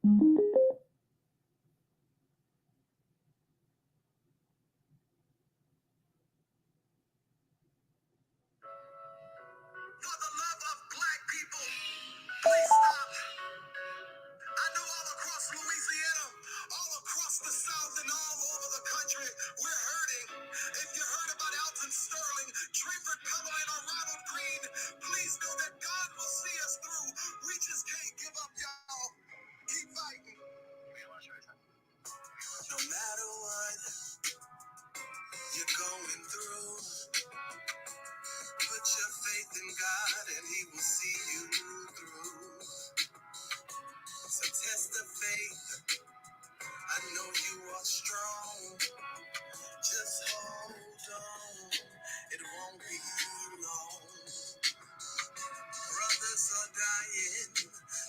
For the love of black people, please stop. I know all across Louisiana, all across the South, and all over the country, we're hurting. If you heard about Alton Sterling, Trayford Pelham, or Ronald Green, please know that God will see us through. We just can't give up, y'all. Keep fighting. No matter what you're going through, put your faith in God and He will see you through. So test the faith. I know you are strong. Just hold on. It won't be long. Brothers are dying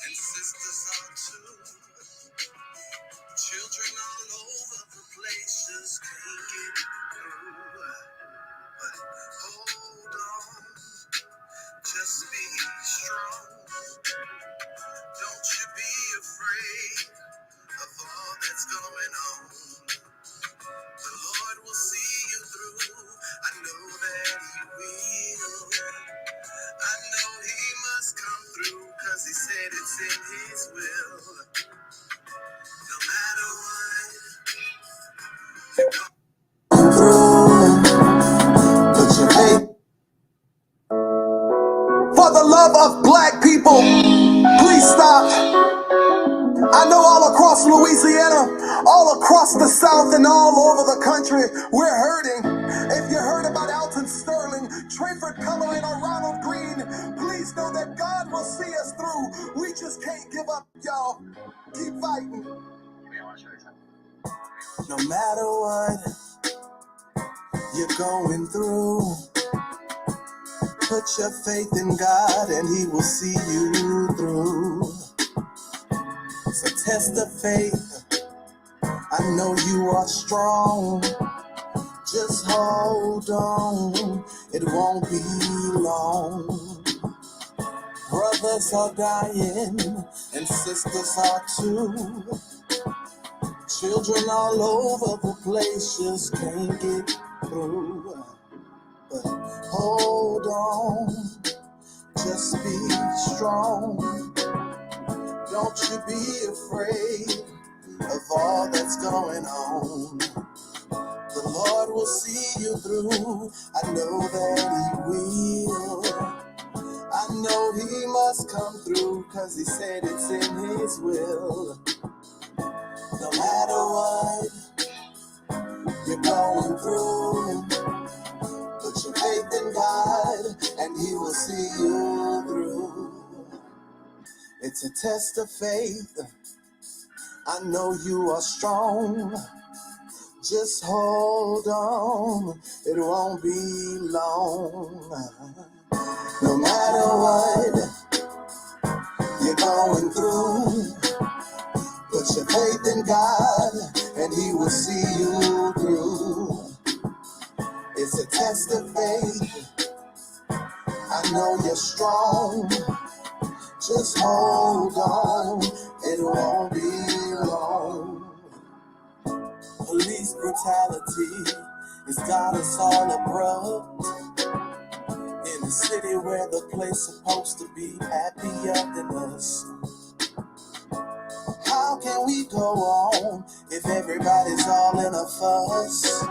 and sisters are too. Children all over the place just can't get through. But hold on. Just be strong. Don't you be afraid of all that's going on. The Lord will see you through. I know that He will. I know He must come through because He said it's in His will. No matter what you're going through, put your faith. For the love of black people, please stop. I know all across Louisiana, all across the South, and all over the country, we're hurting. If you heard about Alton Sterling, Trayford Pelham, or Ronald Green, please know that God will see us through. We just can't give up, y'all. Keep fighting. No matter what you're going through, put your faith in God and He will see you through. So test the faith. I know you are strong. Just hold on. It won't be long. Brothers are dying and sisters are too. Children all over the place just can't get through. But hold on. Just be strong. Don't you be afraid of all that's going on. The Lord will see you through. I know that He will. I know He must come through because He said it's in His will. No matter what you're going through, put your faith in God and He will see you through. It's a test of faith. I know you are strong. Just hold on, it won't be long. No matter what you're going through, put your faith in God and He will see you through. It's a test of faith. I know you're strong. Just hold on, it won't be long. Police brutality has got us all abrupt. In a city where the place supposed to be happier than us. How can we go on if everybody's all in a fuss?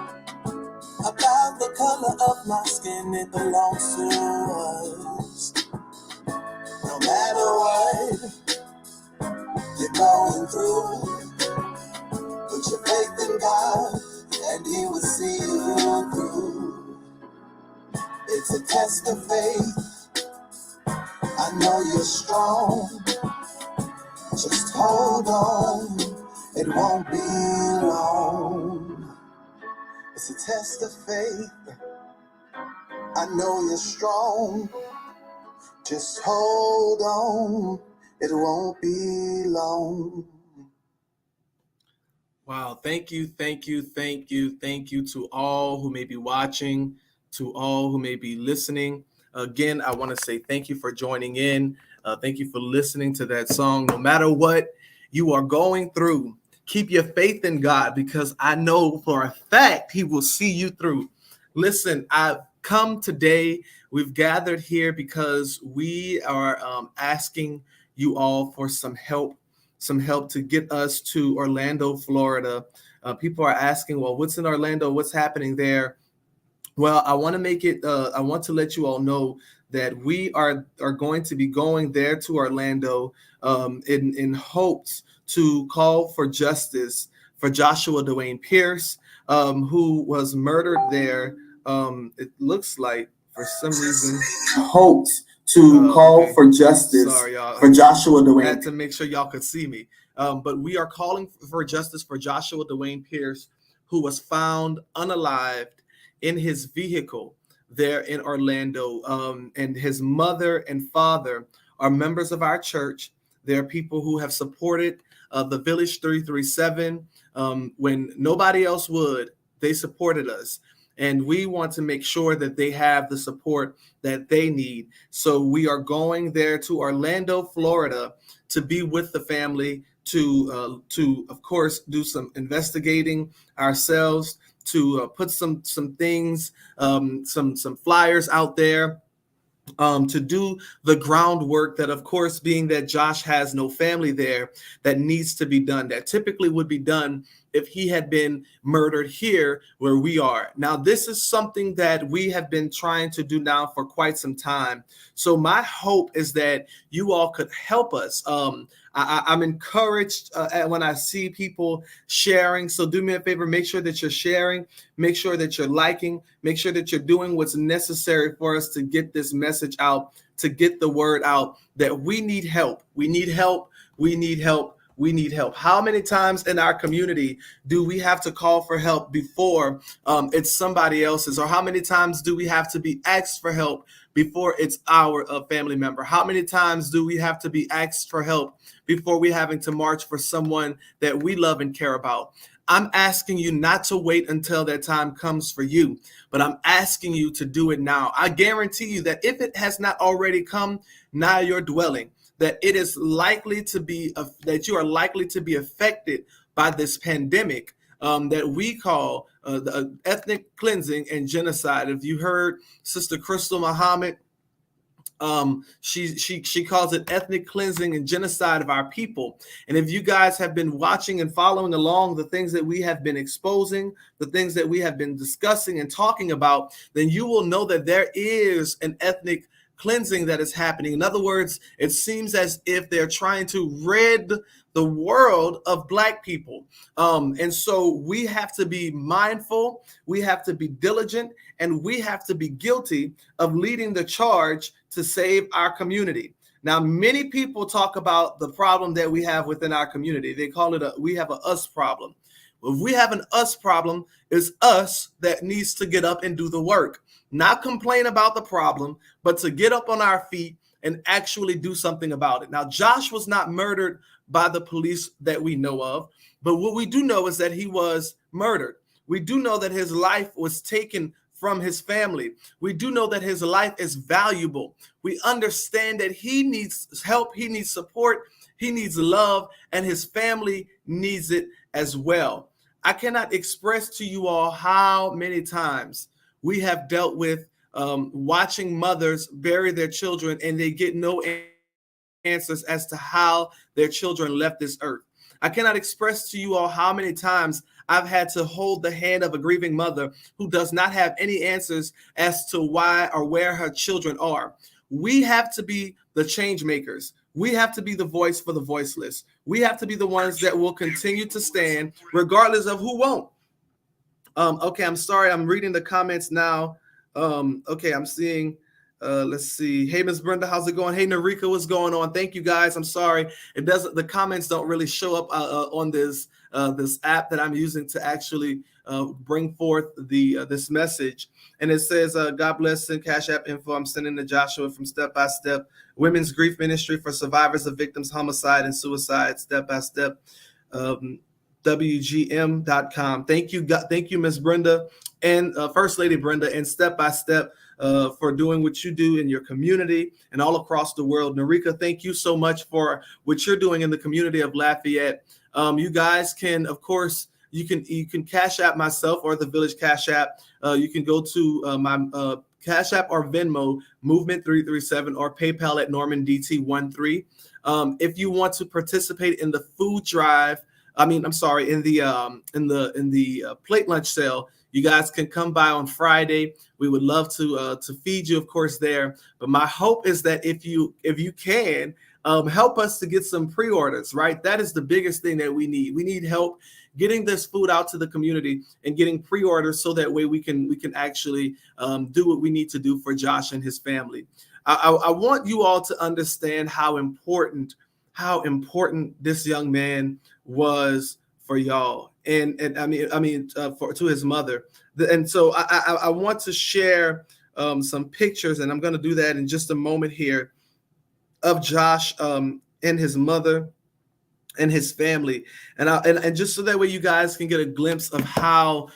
About the color of my skin, it belongs to us. No matter what you're going through, put your faith in God and He will see you through. It's a test of faith. I know you're strong. Just hold on. It won't be long. It's a test of faith. I know you're strong. Just hold on. It won't be long. Wow. Thank you to all who may be watching, to all who may be listening. Again, I want to say thank you for joining in. Thank you for listening to that song. No matter what you are going through, keep your faith in God, because I know for a fact He will see you through. Listen, I've come today. We've gathered here because we are asking you all for some help to get us to Orlando, Florida. People are asking, well, what's in Orlando? What's happening there? Well, I want to make it. I want to let you all know that we are going to be going there to Orlando in hopes to call for justice for Joshua Dwayne Pearce, who was murdered there. It looks like for some reason Hopes to call for justice Sorry, y'all. for Joshua I Dwayne. had to make sure y'all could see me. But we are calling for justice for Joshua Dwayne Pearce, who was found unalived in his vehicle there in Orlando. And his mother and father are members of our church. They're people who have supported the Village 337 when nobody else would. They supported us. And we want to make sure that they have the support that they need. So we are going there to Orlando, Florida, to be with the family, to of course do some investigating ourselves, to put some things, some flyers out there, to do the groundwork that, of course, being that Josh has no family there, that needs to be done, that typically would be done if he had been murdered here where we are. Now, this is something that we have been trying to do now for quite some time. So my hope is that you all could help us. I'm encouraged when I see people sharing. So do me a favor, make sure that you're sharing, make sure that you're liking, make sure that you're doing what's necessary for us to get this message out, to get the word out that we need help. We need help. We need help. We need help. How many times in our community do we have to call for help before it's somebody else's? Or how many times do we have to be asked for help before it's our family member? How many times do we have to be asked for help before we having to march for someone that we love and care about? I'm asking you not to wait until that time comes for you, but I'm asking you to do it now. I guarantee you that if it has not already come, now you're dwelling, that it is likely to be, that you are likely to be affected by this pandemic that we call the ethnic cleansing and genocide. If you heard Sister Crystal Muhammad, she calls it ethnic cleansing and genocide of our people. And if you guys have been watching and following along the things that we have been exposing, the things that we have been discussing and talking about, then you will know that there is an ethnic cleansing that is happening. In other words, it seems as if they're trying to rid the world of Black people. And so we have to be mindful, we have to be diligent, and we have to be guilty of leading the charge to save our community. Now, many people talk about the problem that we have within our community. They call it we have an us problem. If we have an us problem, it's us that needs to get up and do the work. Not complain about the problem, but to get up on our feet and actually do something about it. Now, Josh was not murdered by the police that we know of, but what we do know is that he was murdered. We do know that his life was taken from his family. We do know that his life is valuable. We understand that he needs help, he needs support, he needs love, and his family needs it as well. I cannot express to you all how many times we have dealt with watching mothers bury their children and they get no answers as to how their children left this earth. I cannot express to you all how many times I've had to hold the hand of a grieving mother who does not have any answers as to why or where her children are. We have to be the change makers. We have to be the voice for the voiceless. We have to be the ones that will continue to stand regardless of who won't. Okay, I'm sorry. I'm reading the comments now. Okay, I'm seeing, let's see. Hey, Miss Brenda, how's it going? Hey, Narika, what's going on? Thank you, guys. I'm sorry. The comments don't really show up on this app that I'm using to actually bring forth this message. And it says, God bless, and Cash App info. I'm sending to Joshua from Step by Step Women's Grief Ministry for survivors of victims, homicide, and suicide, step by step. WGM.com. Thank you, Miss Brenda and First Lady Brenda, and Step by Step for doing what you do in your community and all across the world. Narika, thank you so much for what you're doing in the community of Lafayette. You guys can, of course, you can Cash App myself or the Village Cash App. You can go to my Cash App or Venmo, Movement 337, or PayPal at NormanDT13. If you want to participate in the food drive, I'm sorry, in the plate lunch sale, you guys can come by on Friday. We would love to feed you, of course, there. But my hope is that if you can help us to get some pre-orders, right? That is the biggest thing that we need. We need help getting this food out to the community and getting pre-orders, so that way we can actually do what we need to do for Josh and his family. I want you all to understand how important this young man was for y'all, and for to his mother. And so I want to share some pictures, and I'm going to do that in just a moment here, of Josh and his mother and his family, and just so that way you guys can get a glimpse of how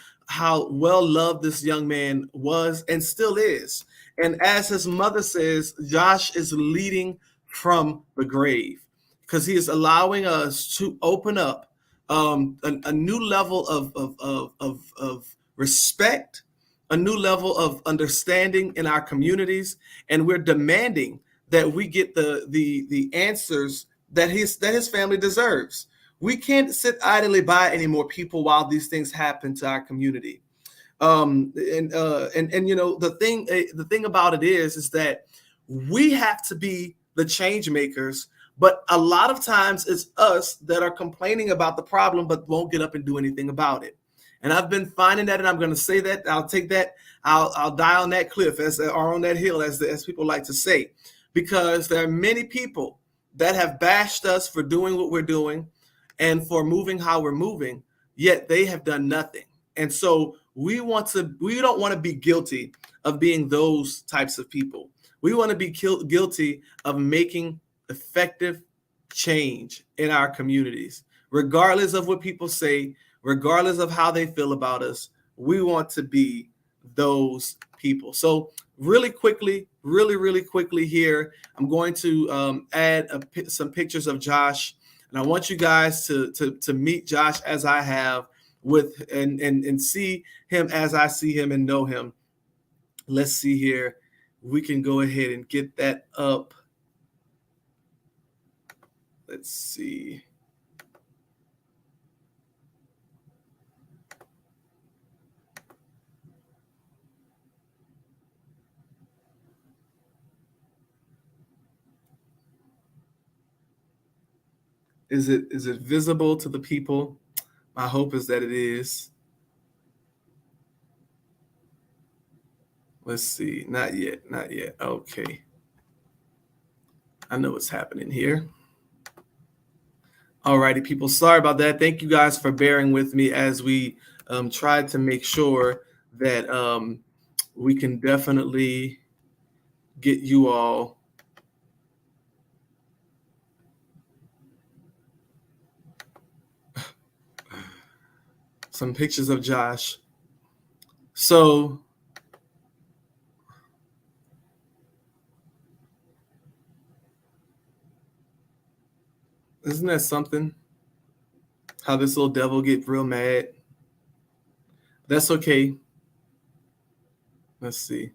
well loved this young man was and still is. And as his mother says, Josh is leading from the grave, because he is allowing us to open up a new level of respect, a new level of understanding in our communities, and we're demanding that we get the answers that his family deserves. We can't sit idly by anymore, people, while these things happen to our community. And you know, the thing about it is that we have to be the change makers, but a lot of times it's us that are complaining about the problem but won't get up and do anything about it. And I've been finding that, and I'm going to say that, I'll take that, I'll die on that cliff, or on that hill, as people like to say, because there are many people that have bashed us for doing what we're doing and for moving how we're moving, yet they have done nothing. And so we don't want to be guilty of being those types of people. We want to be guilty of making effective change in our communities, regardless of what people say, regardless of how they feel about us. We want to be those people. So really quickly here, I'm going to add some pictures of Josh, and I want you guys to meet Josh as I have, and see him as I see him and know him. Let's see here. We can go ahead and get that up. Let's see. Is it visible to the people? My hope is that it is. Let's see. Not yet. Okay. I know what's happening here. Alrighty, people. Sorry about that. Thank you guys for bearing with me as we tried to make sure that we can definitely get you all some pictures of Josh. So isn't that something? How this little devil get real mad. That's okay. Let's see.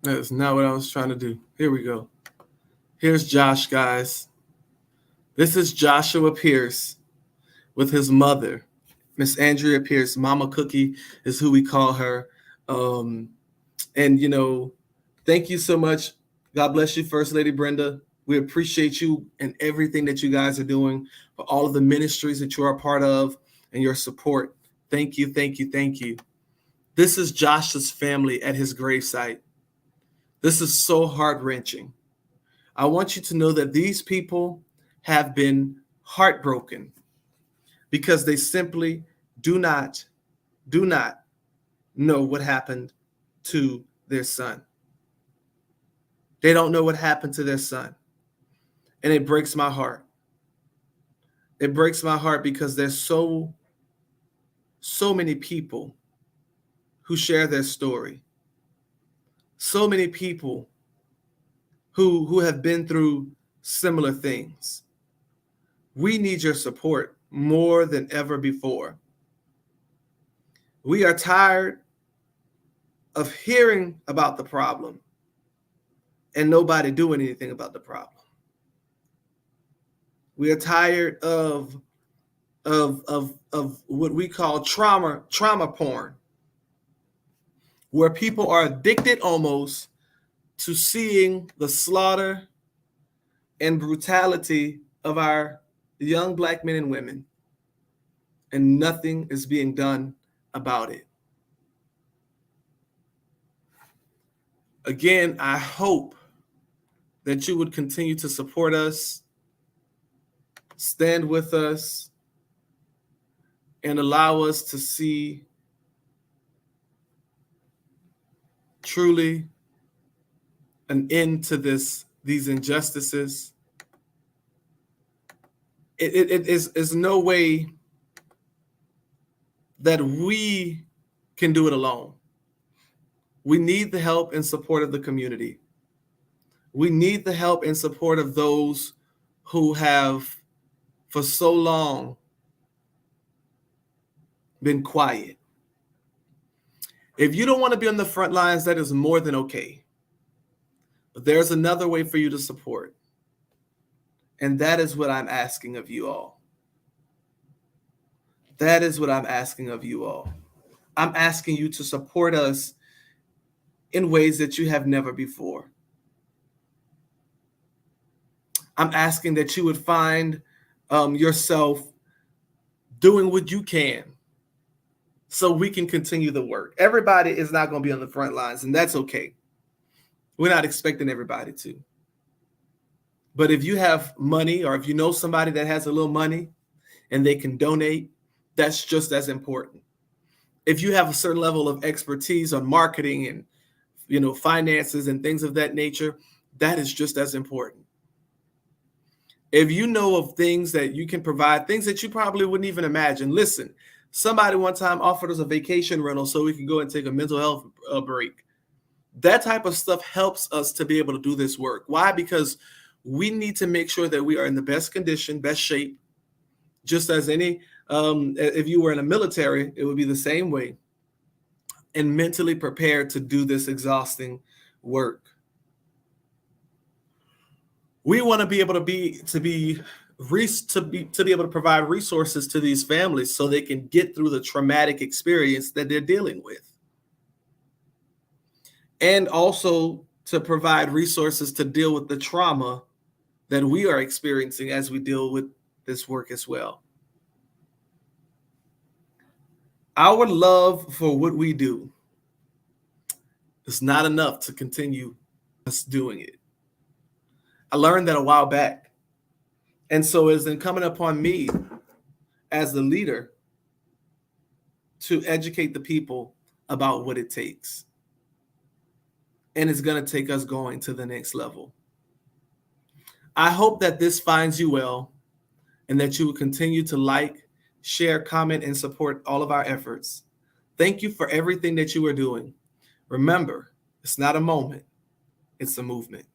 That's not what I was trying to do. Here we go. Here's Josh, guys. This is Joshua Pearce with his mother, Miss Andrea Pearce. Mama Cookie is who we call her. And, you know, thank you so much. God bless you, First Lady Brenda. We appreciate you and everything that you guys are doing, for all of the ministries that you are a part of and your support. Thank you. This is Josh's family at his gravesite. This is so heart-wrenching. I want you to know that these people have been heartbroken because they simply do not know what happened to their son. They don't know what happened to their son. And it breaks my heart. It breaks my heart because there's so many people who share their story. So many people who have been through similar things. We need your support more than ever before. We are tired of hearing about the problem and nobody doing anything about the problem. We are tired of what we call trauma porn, where people are addicted almost to seeing the slaughter and brutality of our young Black men and women, and nothing is being done about it. Again, I hope that you would continue to support us, stand with us, and allow us to see truly an end to these injustices. It is no way that we can do it alone. We need the help and support of the community. We need the help and support of those who have for so long been quiet. If you don't want to be on the front lines, that is more than okay. But there's another way for you to support. And that is what I'm asking of you all. That is what I'm asking of you all. I'm asking you to support us in ways that you have never before. I'm asking that you would find yourself doing what you can so we can continue the work. Everybody is not going to be on the front lines, and that's okay. We're not expecting everybody to. But if you have money, or if you know somebody that has a little money and they can donate, that's just as important. If you have a certain level of expertise on marketing and finances and things of that nature, that is just as important. If you know of things that you can provide, things that you probably wouldn't even imagine. Listen, somebody one time offered us a vacation rental so we can go and take a mental health break. That type of stuff helps us to be able to do this work. Why? Because we need to make sure that we are in the best condition, best shape, just as any, if you were in the military, it would be the same way, and mentally prepared to do this exhausting work. We want to be able to be able to provide resources to these families so they can get through the traumatic experience that they're dealing with. And also to provide resources to deal with the trauma that we are experiencing as we deal with this work as well. Our love for what we do is not enough to continue us doing it. I learned that a while back. And so it's incumbent upon me as the leader to educate the people about what it takes. And it's going to take us going to the next level. I hope that this finds you well and that you will continue to like, share, comment, and support all of our efforts. Thank you for everything that you are doing. Remember, it's not a moment, it's a movement.